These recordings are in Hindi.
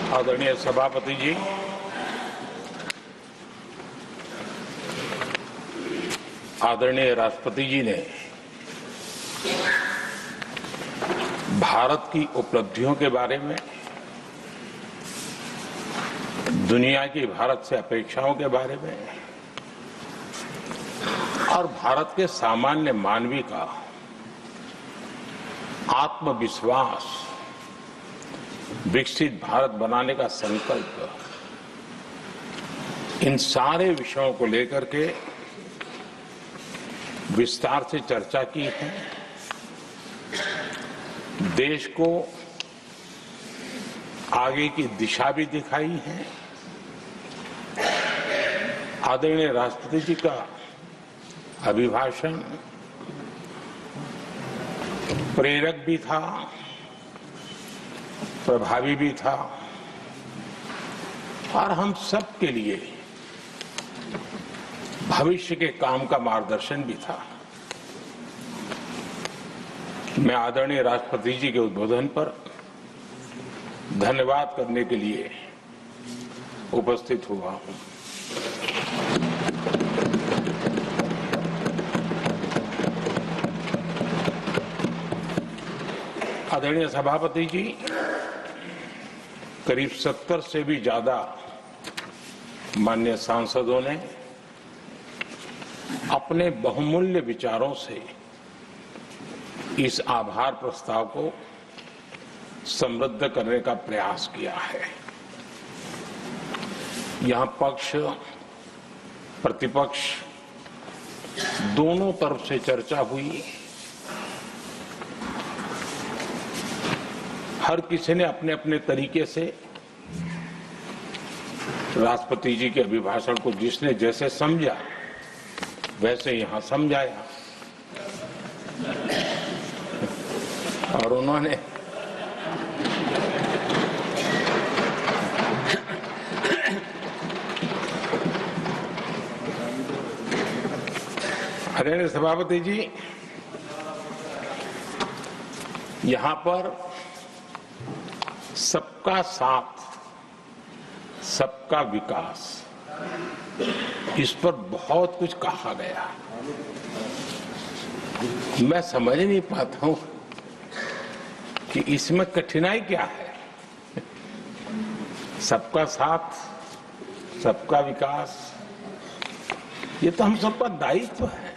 आदरणीय सभापति जी, आदरणीय राष्ट्रपति जी ने भारत की उपलब्धियों के बारे में, दुनिया की भारत से अपेक्षाओं के बारे में और भारत के सामान्य मानवी का आत्मविश्वास, विकसित भारत बनाने का संकल्प, इन सारे विषयों को लेकर के विस्तार से चर्चा की है। देश को आगे की दिशा भी दिखाई है। आदरणीय राष्ट्रपति जी का अभिभाषण प्रेरक भी था, प्रभावी भी था और हम सब के लिए भविष्य के काम का मार्गदर्शन भी था। मैं आदरणीय राष्ट्रपति जी के उद्बोधन पर धन्यवाद करने के लिए उपस्थित हुआ हूं। आदरणीय सभापति जी, करीब 70 से भी ज्यादा माननीय सांसदों ने अपने बहुमूल्य विचारों से इस आभार प्रस्ताव को समृद्ध करने का प्रयास किया है। यहां पक्ष प्रतिपक्ष दोनों तरफ से चर्चा हुई। हर किसी ने अपने अपने तरीके से राष्ट्रपति जी के अभिभाषण को जिसने जैसे समझा वैसे यहां समझाया और उन्होंने आदरणीय सभापति जी, यहां पर सबका साथ, सबका विकास, इस पर बहुत कुछ कहा गया। मैं समझ नहीं पाता हूं कि इसमें कठिनाई क्या है। सबका साथ, सबका विकास, ये तो हम सबका दायित्व है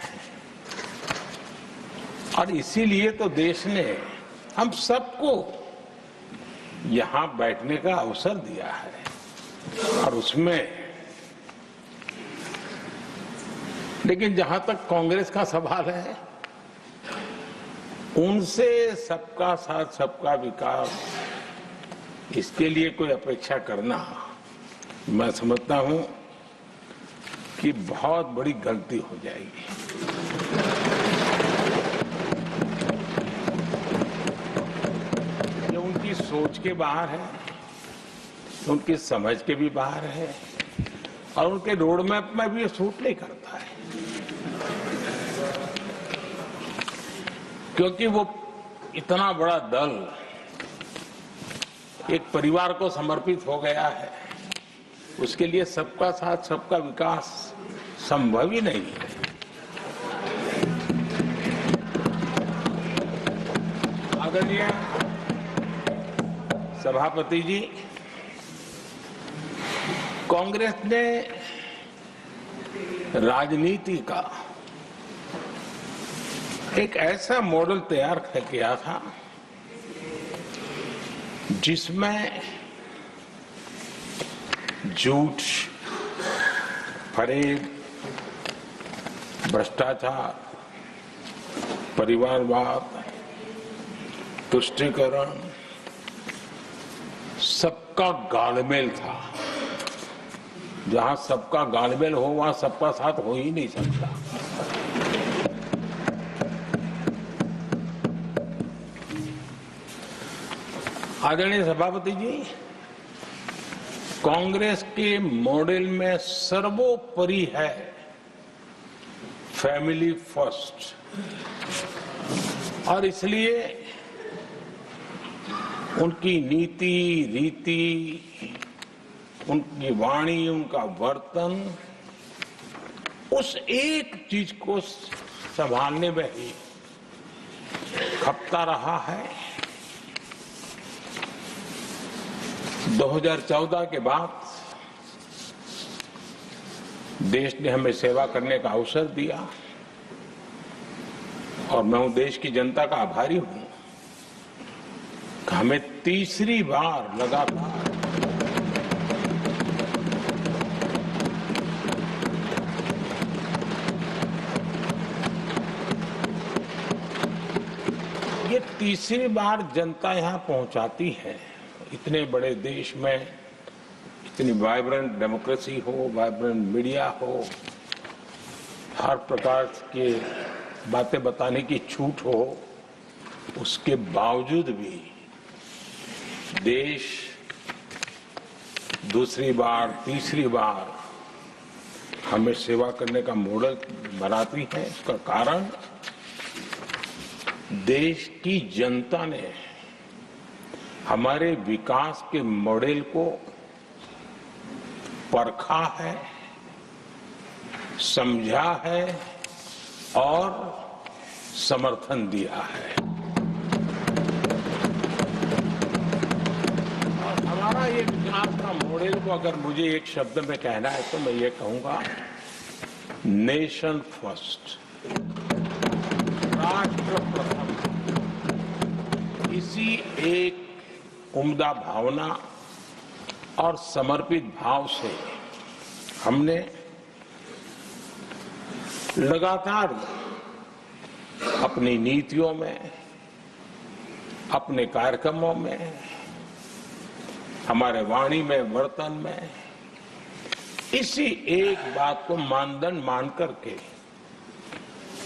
और इसीलिए तो देश ने हम सबको यहां बैठने का अवसर दिया है और उसमें, लेकिन जहां तक कांग्रेस का सवाल है, उनसे सबका साथ, सबका विकास, इसके लिए कोई अपेक्षा करना, मैं समझता हूं कि बहुत बड़ी गलती हो जाएगी। ये उनकी सोच के बाहर है, उनकी समझ के भी बाहर है और उनके रोड मैप में भी ये सूट नहीं करता है, क्योंकि वो इतना बड़ा दल एक परिवार को समर्पित हो गया है। उसके लिए सबका साथ, सबका विकास संभव ही नहीं है। आदरणीय सभापति जी, कांग्रेस ने राजनीति का एक ऐसा मॉडल तैयार किया था जिसमें झूठ, फरेब, भ्रष्टाचार, परिवारवाद, तुष्टीकरण, सबका गालमेल था। जहां सबका गालमेल हो वहां सबका साथ हो ही नहीं सकता। आदरणीय सभापति जी, कांग्रेस के मॉडल में सर्वोपरि है फैमिली फर्स्ट और इसलिए उनकी नीति रीति, उनकी वाणी, उनका वर्तन, उस एक चीज को संभालने में ही खपता रहा है। 2014 के बाद देश ने हमें सेवा करने का अवसर दिया और मैं उन देश की जनता का आभारी हूं कि हमें तीसरी बार लगातार ये तीसरी बार जनता यहां पहुंचाती है। इतने बड़े देश में इतनी वाइब्रेंट डेमोक्रेसी हो, वाइब्रेंट मीडिया हो, हर प्रकार के बातें बताने की छूट हो, उसके बावजूद भी देश दूसरी बार, तीसरी बार हमें सेवा करने का मॉडल बनाती है। इसका कारण देश की जनता ने हमारे विकास के मॉडल को परखा है, समझा है और समर्थन दिया है। और हमारा ये विकास का मॉडल को अगर मुझे एक शब्द में कहना है तो मैं ये कहूंगा, नेशन फर्स्ट, राष्ट्र प्रथम। इसी एक उम्दा भावना और समर्पित भाव से हमने लगातार अपनी नीतियों में, अपने कार्यक्रमों में, हमारे वाणी में, वर्तन में इसी एक बात को मानदंड मान करके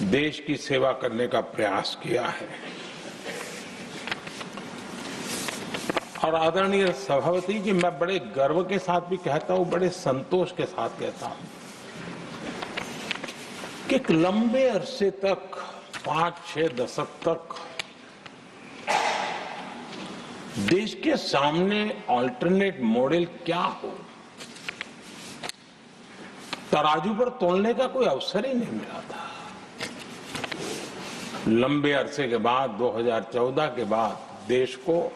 देश की सेवा करने का प्रयास किया है। और आदरणीय सभापति जी, मैं बड़े गर्व के साथ भी कहता हूं, बड़े संतोष के साथ कहता हूं कि एक लंबे अरसे तक, 5-6 दशक तक देश के सामने अल्टरनेट मॉडल क्या हो, तराजू पर तोलने का कोई अवसर ही नहीं मिला था। लंबे अरसे के बाद, 2014 के बाद देश को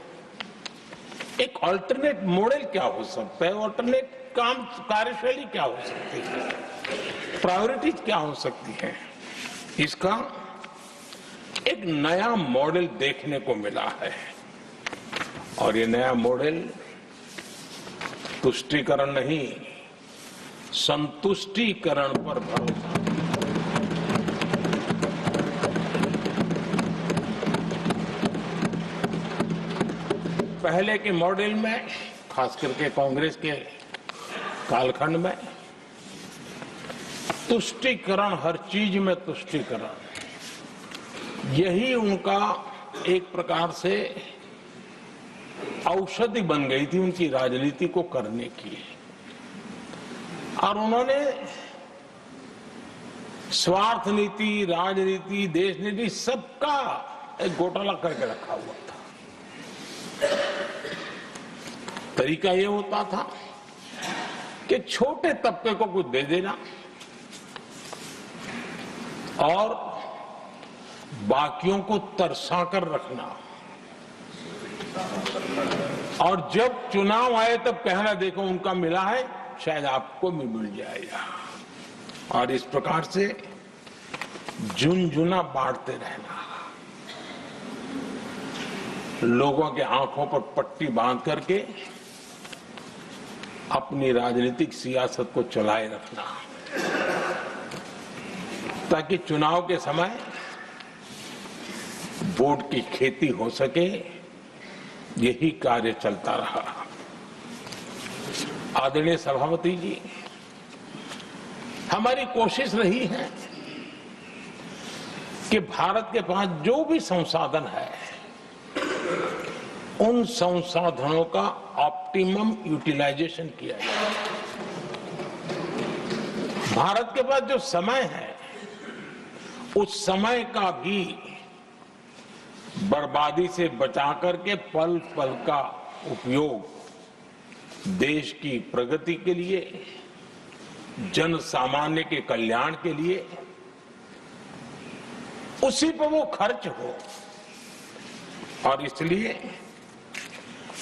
एक अल्टरनेट मॉडल क्या हो सकता है, अल्टरनेट कार्यशैली क्या हो सकती है, प्रायोरिटीज क्या हो सकती है, इसका एक नया मॉडल देखने को मिला है। और ये नया मॉडल तुष्टीकरण नहीं, संतुष्टीकरण पर भरोसा। पहले के मॉडल में, खास करके कांग्रेस के कालखंड में, तुष्टीकरण, हर चीज में तुष्टीकरण, यही उनका एक प्रकार से औषधि बन गई थी उनकी राजनीति को करने की। और उन्होंने स्वार्थ नीति, राजनीति, देश नीति, सबका एक घोटाला करके रखा हुआ था। तरीका ये होता था कि छोटे तबके को कुछ दे देना और बाकियों को तरसा कर रखना, और जब चुनाव आए तब कहना, देखो उनका मिला है, शायद आपको भी मिल जाएगा। और इस प्रकार से झुनझुना बांटते रहना, लोगों के आंखों पर पट्टी बांध करके अपनी राजनीतिक सियासत को चलाए रखना, ताकि चुनाव के समय वोट की खेती हो सके। यही कार्य चलता रहा। आदरणीय सभापति जी, हमारी कोशिश रही है कि भारत के पास जो भी संसाधन है, उन संसाधनों का ऑप्टिमम यूटिलाइजेशन किया जाए। भारत के पास जो समय है, उस समय का भी बर्बादी से बचा करके पल पल का उपयोग देश की प्रगति के लिए, जन सामान्य के कल्याण के लिए, उसी पर वो खर्च हो। और इसलिए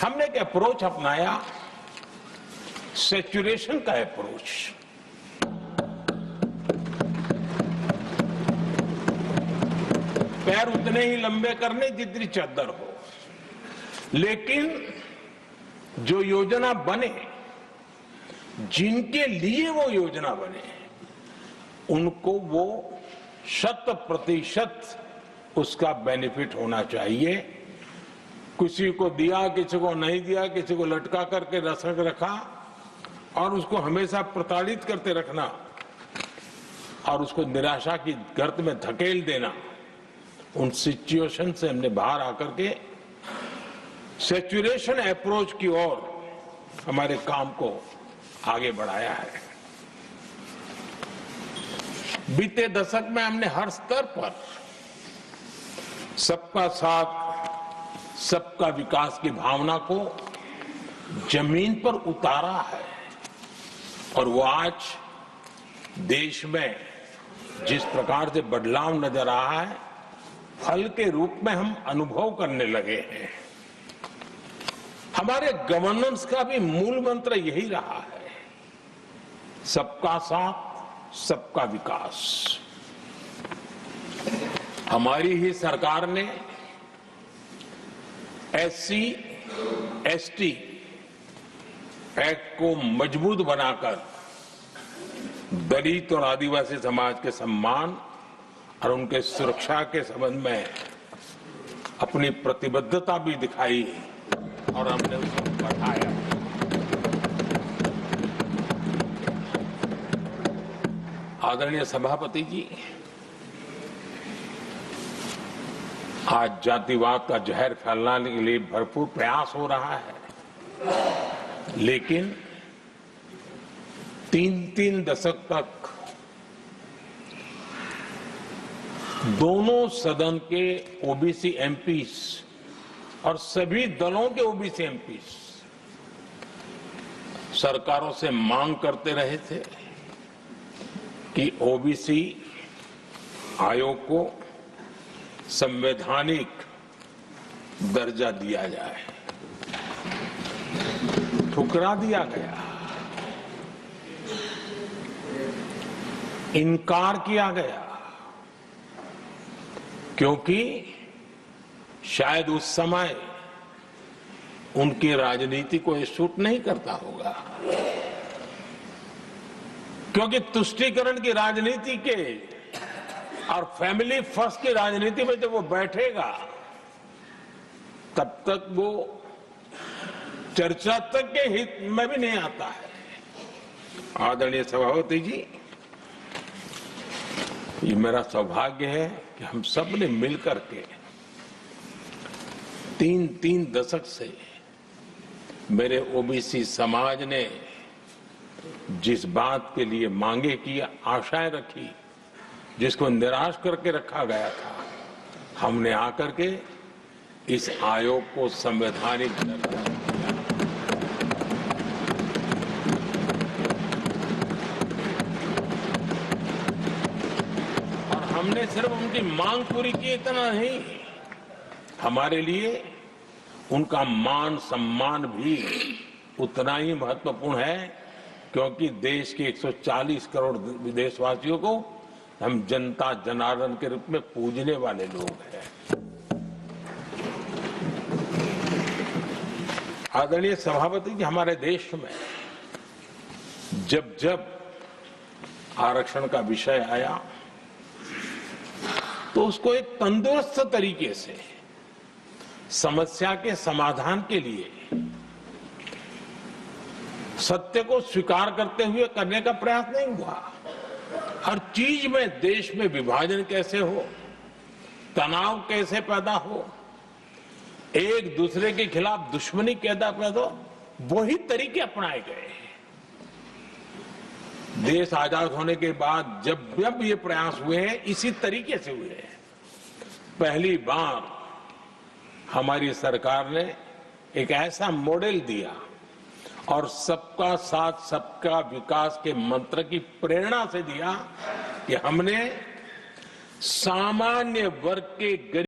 हमने एक अप्रोच अपनाया, सैचुरेशन का अप्रोच। पैर उतने ही लंबे करने जितनी चद्दर हो, लेकिन जो योजना बने, जिनके लिए वो योजना बने, उनको वो 100% उसका बेनिफिट होना चाहिए। किसी को दिया, किसी को नहीं दिया, किसी को लटका करके रखा और उसको हमेशा प्रताड़ित करते रखना और उसको निराशा की गर्त में धकेल देना, उन सिचुएशन से हमने बाहर आकर के सैचुरेशन अप्रोच की ओर हमारे काम को आगे बढ़ाया है। बीते दशक में हमने हर स्तर पर सबका साथ, सबका विकास की भावना को जमीन पर उतारा है और वो आज देश में जिस प्रकार से बदलाव नजर आ रहा है, फल के रूप में हम अनुभव करने लगे हैं। हमारे गवर्नेंस का भी मूल मंत्र यही रहा है, सबका साथ, सबका विकास। हमारी ही सरकार ने SC, ST एक्ट को मजबूत बनाकर दलित और आदिवासी समाज के सम्मान और उनके सुरक्षा के संबंध में अपनी प्रतिबद्धता भी दिखाई और हमने उसको बढ़ाया। आदरणीय सभापति जी, आज जातिवाद का जहर फैलाने के लिए भरपूर प्रयास हो रहा है, लेकिन 3 दशक तक दोनों सदन के ओबीसी एमपीज और सभी दलों के ओबीसी एमपीज सरकारों से मांग करते रहे थे कि ओबीसी आयोग को संवैधानिक दर्जा दिया जाए। ठुकरा दिया गया, इनकार किया गया, क्योंकि शायद उस समय उनकी राजनीति को ये सूट नहीं करता होगा, क्योंकि तुष्टीकरण की राजनीति के और फैमिली फर्स्ट की राजनीति में जब वो बैठेगा तब तक वो चर्चा तक के हित में भी नहीं आता है। आदरणीय सभापति जी, ये मेरा सौभाग्य है कि हम सब ने मिलकर के 3 दशक से मेरे ओबीसी समाज ने जिस बात के लिए मांगे की, आशाएं रखी, जिसको निराश करके रखा गया था, हमने आकर के इस आयोग को संवैधानिक दर्जा दिया। और हमने सिर्फ उनकी मांग पूरी की इतना नहीं, हमारे लिए उनका मान सम्मान भी उतना ही महत्वपूर्ण है, क्योंकि देश के 140 करोड़ देशवासियों को हम जनता जनार्दन के रूप में पूजने वाले लोग हैं। आदरणीय सभापति जी, हमारे देश में जब जब आरक्षण का विषय आया तो उसको एक तंदुरुस्त तरीके से समस्या के समाधान के लिए सत्य को स्वीकार करते हुए करने का प्रयास नहीं हुआ। हर चीज में देश में विभाजन कैसे हो, तनाव कैसे पैदा हो, एक दूसरे के खिलाफ दुश्मनी कैसे पैदा हो, वही तरीके अपनाए गए। देश आजाद होने के बाद जब जब ये प्रयास हुए हैं, इसी तरीके से हुए हैं। पहली बार हमारी सरकार ने एक ऐसा मॉडल दिया और सबका साथ सबका विकास के मंत्र की प्रेरणा से दिया कि हमने सामान्य वर्ग के गरीब